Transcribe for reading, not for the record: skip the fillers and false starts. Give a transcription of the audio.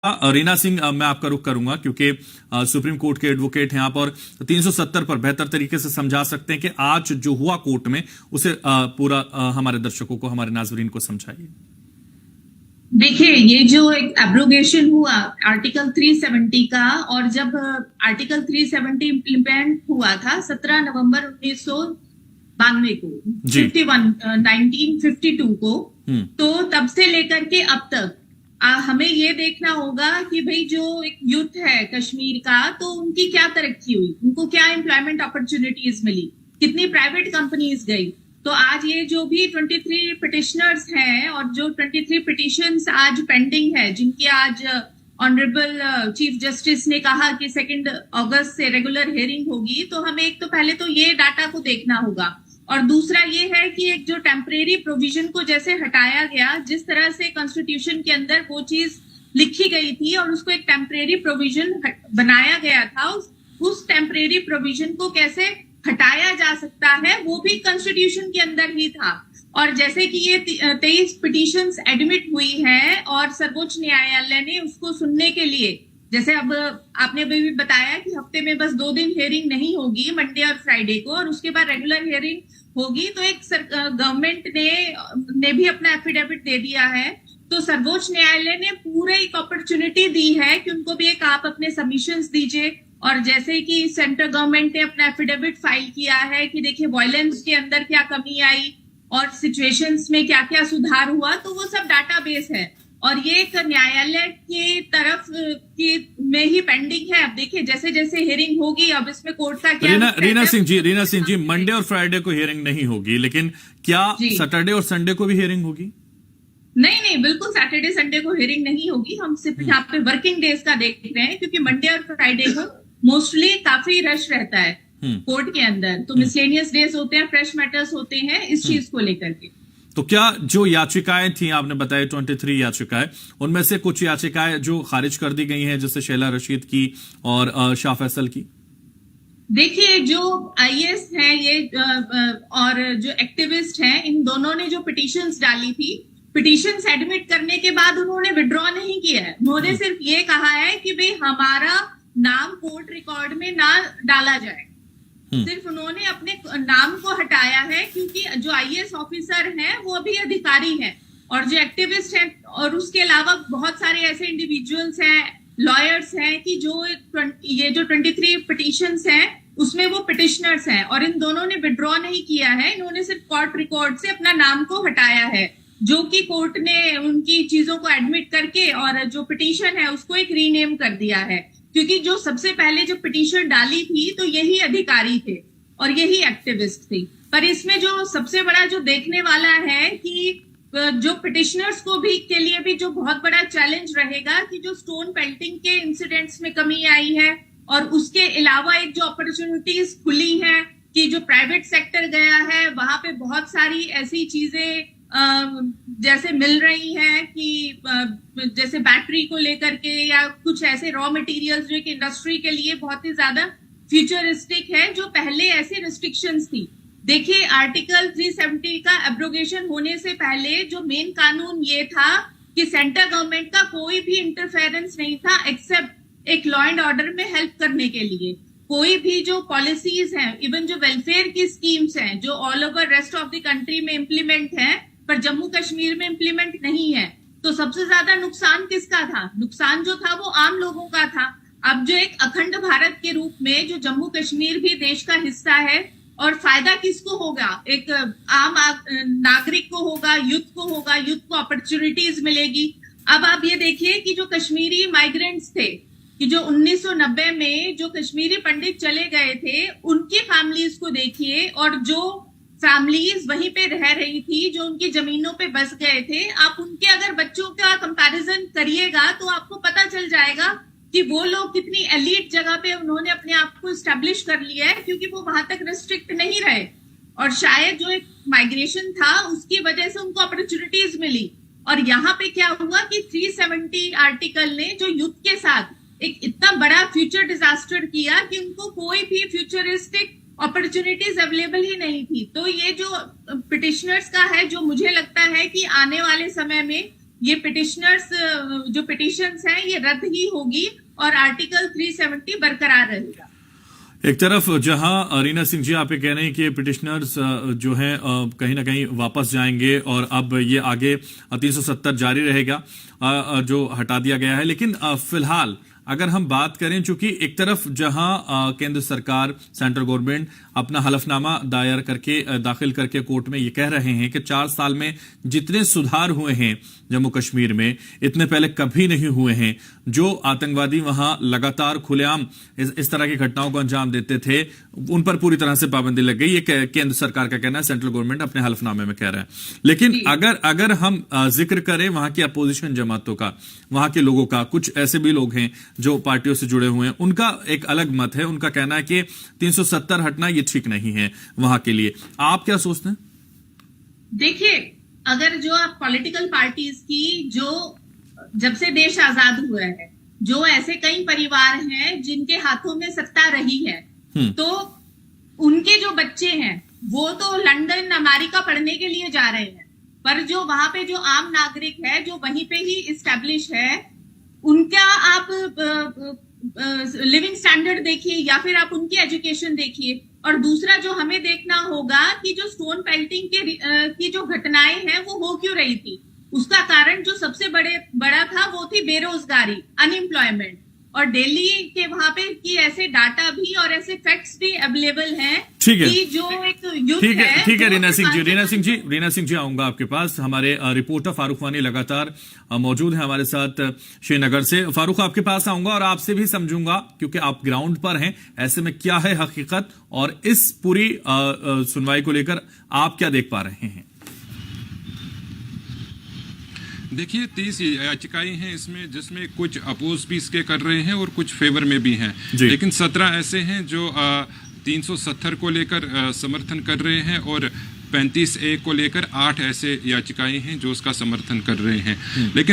रीना सिंह, मैं आपका रुख करूंगा क्योंकि सुप्रीम कोर्ट के एडवोकेट हैं आप और 370 पर बेहतर तरीके से समझा सकते हैं कि आज जो हुआ कोर्ट में उसे पूरा हमारे दर्शकों को, हमारे नाजरीन को समझाइए। देखिए, ये जो एक एब्रोगेशन हुआ आर्टिकल 370 का, और जब आर्टिकल 370 इम्प्लीमेंट हुआ था 17 नवंबर 1992 को, 1952 को, तो तब से लेकर के अब तक हमें ये देखना होगा कि भाई जो एक यूथ है कश्मीर का, तो उनकी क्या तरक्की हुई, उनको क्या एम्प्लॉयमेंट अपॉर्चुनिटीज मिली, कितनी प्राइवेट कंपनीज गई। तो आज ये जो भी 23 पिटिशनर्स हैं और जो 23 पिटिशंस आज पेंडिंग है, जिनकी आज ऑनरेबल चीफ जस्टिस ने कहा कि 2 अगस्त से रेगुलर हियरिंग होगी, तो हमें एक तो पहले तो ये डाटा को देखना होगा, और दूसरा ये है कि एक जो टेम्परेरी प्रोविजन को जैसे हटाया गया, जिस तरह से कॉन्स्टिट्यूशन के अंदर वो चीज लिखी गई थी और उसको एक टेम्परेरी प्रोविजन बनाया गया था, उस टेम्परेरी प्रोविजन को कैसे हटाया जा सकता है वो भी कॉन्स्टिट्यूशन के अंदर ही था। और जैसे कि ये 23 पिटीशंस एडमिट हुई है और सर्वोच्च न्यायालय ने उसको सुनने के लिए, जैसे अब आपने भी बताया कि हफ्ते में बस 2 दिन हियरिंग नहीं होगी, मंडे और फ्राइडे को, और उसके बाद रेगुलर हियरिंग होगी, तो एक गवर्नमेंट ने भी अपना एफिडेविट दे दिया है। तो सर्वोच्च न्यायालय ने पूरे एक अपॉर्चुनिटी दी है कि उनको भी एक आप अपने सबमिशंस दीजिए, और जैसे कि सेंट्रल गवर्नमेंट ने अपना एफिडेविट फाइल किया है कि देखिए वायलेंस के अंदर क्या कमी आई और सिचुएशंस में क्या क्या सुधार हुआ, तो वो सब डाटाबेस है और ये एक न्यायालय की तरफ की में ही पेंडिंग है। अब देखिए जैसे जैसे हियरिंग होगी, अब इसमें कोर्ट का क्या। रीना सिंह जी, मंडे और फ्राइडे को हियरिंग नहीं होगी, लेकिन क्या सैटरडे और संडे को भी हियरिंग होगी? नहीं, बिल्कुल सैटरडे संडे को हियरिंग नहीं होगी। हम सिर्फ यहाँ पे वर्किंग डेज का देख रहे हैं, क्योंकि मंडे और फ्राइडे को मोस्टली काफी रश रहता है कोर्ट के अंदर, तो मिसलेनियस डेज होते हैं, फ्रेश मैटर्स होते हैं, इस चीज को लेकर के। तो क्या जो याचिकाएं थी, आपने बताया 23 याचिकाएं, उनमें से कुछ याचिकाएं जो खारिज कर दी गई हैं, जैसे शैला रशीद की और शाह फैसल की? देखिए, जो आईएएस हैं ये और जो एक्टिविस्ट हैं, इन दोनों ने जो पिटीशंस डाली थी, पिटीशंस एडमिट करने के बाद उन्होंने विड्रॉ नहीं किया है। उन्होंने सिर्फ ये कहा है कि भाई हमारा नाम कोर्ट रिकॉर्ड में ना डाला जाए, सिर्फ उन्होंने अपने नाम को हटाया है, क्योंकि जो आईएएस ऑफिसर हैं वो भी अधिकारी हैं, और जो एक्टिविस्ट हैं और उसके अलावा बहुत सारे ऐसे इंडिविजुअल्स हैं, लॉयर्स हैं, कि जो ये जो 23 पिटीशंस हैं उसमें वो पिटिशनर्स हैं, और इन दोनों ने विड्रॉ नहीं किया है। इन्होंने सिर्फ कोर्ट रिकॉर्ड से अपना नाम को हटाया है, जो कि कोर्ट ने उनकी चीजों को एडमिट करके और जो पिटीशन है उसको एक रीनेम कर दिया है, क्योंकि जो सबसे पहले जो पिटीशन डाली थी तो यही अधिकारी थे और यही एक्टिविस्ट थी। पर इसमें जो सबसे बड़ा जो देखने वाला है कि जो पिटिशनर्स को भी के लिए भी जो बहुत बड़ा चैलेंज रहेगा कि जो स्टोन पेल्टिंग के इंसिडेंट्स में कमी आई है, और उसके अलावा एक जो अपॉर्चुनिटीज खुली है कि जो प्राइवेट सेक्टर गया है, वहां पे बहुत सारी ऐसी चीजें जैसे मिल रही हैं कि जैसे बैटरी को लेकर के या कुछ ऐसे रॉ मटेरियल्स जो कि इंडस्ट्री के लिए बहुत ही ज्यादा फ्यूचरिस्टिक है, जो पहले ऐसी रिस्ट्रिक्शंस थी। देखिए, आर्टिकल 370 का एब्रोगेशन होने से पहले जो मेन कानून ये था कि सेंट्रल गवर्नमेंट का कोई भी इंटरफेरेंस नहीं था, एक्सेप्ट एक लॉ एंड ऑर्डर में हेल्प करने के लिए। कोई भी जो पॉलिसीज हैं, इवन जो वेलफेयर की स्कीम्स हैं, जो all over rest of the country में इम्प्लीमेंट है, पर जम्मू कश्मीर में इम्प्लीमेंट नहीं है, तो सबसे ज्यादा नुकसान किसका था? नुकसान जो था वो आम लोगों का था। अब जो एक अखंड भारत के रूप में जो जम्मू कश्मीर भी देश का हिस्सा है, और फायदा किसको होगा? एक आम नागरिक को होगा, यूथ को होगा, यूथ को अपॉर्चुनिटीज मिलेगी। अब आप ये देखिए कि जो कश्मीरी माइग्रेंट्स थे, कि जो 1990 में जो कश्मीरी पंडित चले गए थे, उनकी फैमिलीज को देखिए, और जो फैमिलीज वहीं पे रह रही थी, जो उनकी जमीनों पे बस गए थे, आप उनके अगर बच्चों का कंपैरिजन करिएगा तो आपको पता चल जाएगा कि वो लोग कितनी एलीट जगह पे उन्होंने अपने आप को स्टैब्लिश कर लिया है, क्योंकि वो वहां तक रिस्ट्रिक्ट नहीं रहे, और शायद जो एक माइग्रेशन था उसकी वजह से उनको अपॉर्चुनिटीज मिली। और यहाँ पे क्या हुआ कि 370 आर्टिकल ने जो यूथ के साथ एक इतना बड़ा फ्यूचर डिजास्टर किया कि उनको कोई भी फ्यूचरिस्टिक अपॉर्चुनिटीज अवेलेबल ही नहीं थी। तो ये जो पिटिशनर्स का है, जो मुझे लगता है कि आने वाले समय में ये पिटिशनर्स जो पिटिशंस हैं ये रद्द ही होगी और आर्टिकल 370 बरकरार रहेगा। एक तरफ जहां रीना सिंह जी आप ये कह रहे हैं कि पिटिशनर्स जो हैं कहीं ना कहीं वापस जाएंगे और अब ये आगे 370 जारी रहेगा जो हटा दिया गया है, लेकिन फिलहाल अगर हम बात करें, चूंकि एक तरफ जहां केंद्र सरकार सेंट्रल गवर्नमेंट अपना हलफनामा दाखिल करके कोर्ट में ये कह रहे हैं कि 4 साल में जितने सुधार हुए हैं जम्मू कश्मीर में इतने पहले कभी नहीं हुए हैं, जो आतंकवादी वहां लगातार खुलेआम इस तरह की घटनाओं को अंजाम देते थे उन पर पूरी तरह से पाबंदी लग गई, ये केंद्र सरकार का कहना है, सेंट्रल गवर्नमेंट अपने हलफनामे में कह रहा है। लेकिन अगर हम जिक्र करें वहां की अपोजिशन जमातों का, वहां के लोगों का, कुछ ऐसे भी लोग हैं जो पार्टियों से जुड़े हुए हैं, उनका एक अलग मत है। उनका कहना है कि 370 हटना ये ठीक नहीं है वहां के लिए। आप क्या सोचते हैं? देखिए, अगर जो आप पॉलिटिकल पार्टीज की जो जब से देश आजाद हुआ है, जो ऐसे कई परिवार हैं जिनके हाथों में सत्ता रही है, तो उनके जो बच्चे हैं वो तो लंदन अमेरिका पढ़ने के लिए जा रहे हैं, पर जो वहां पे जो आम नागरिक है जो वहीं पे ही इस्टेब्लिश है, उनका आप लिविंग स्टैंडर्ड देखिए या फिर आप उनकी एजुकेशन देखिए। और दूसरा जो हमें देखना होगा कि जो स्टोन पेल्टिंग की जो घटनाएं हैं वो हो क्यों रही थी, उसका कारण जो सबसे बड़ा था वो थी बेरोजगारी, अनएम्प्लॉयमेंट। और दिल्ली के वहां पे कि ऐसे डाटा भी और ऐसे फैक्ट्स भी अवेलेबल हैं कि जो एक यूथ है। ठीक है रीना सिंह जी आऊंगा आपके पास। हमारे रिपोर्टर फारूक वानी लगातार मौजूद है हमारे साथ श्रीनगर से। फारूक, आपके पास आऊंगा और आपसे भी समझूंगा क्योंकि आप ग्राउंड पर हैं, ऐसे में क्या है हकीकत और इस पूरी सुनवाई को लेकर आप क्या देख पा रहे हैं? देखिए, 30 याचिकाएं हैं इसमें, जिसमें कुछ अपोज भी इसके कर रहे हैं और कुछ फेवर में भी हैं, लेकिन 17 ऐसे हैं जो 370 को लेकर समर्थन कर रहे हैं और 35A को लेकर 8 ऐसे याचिकाएं हैं जो उसका समर्थन कर रहे हैं। लेकिन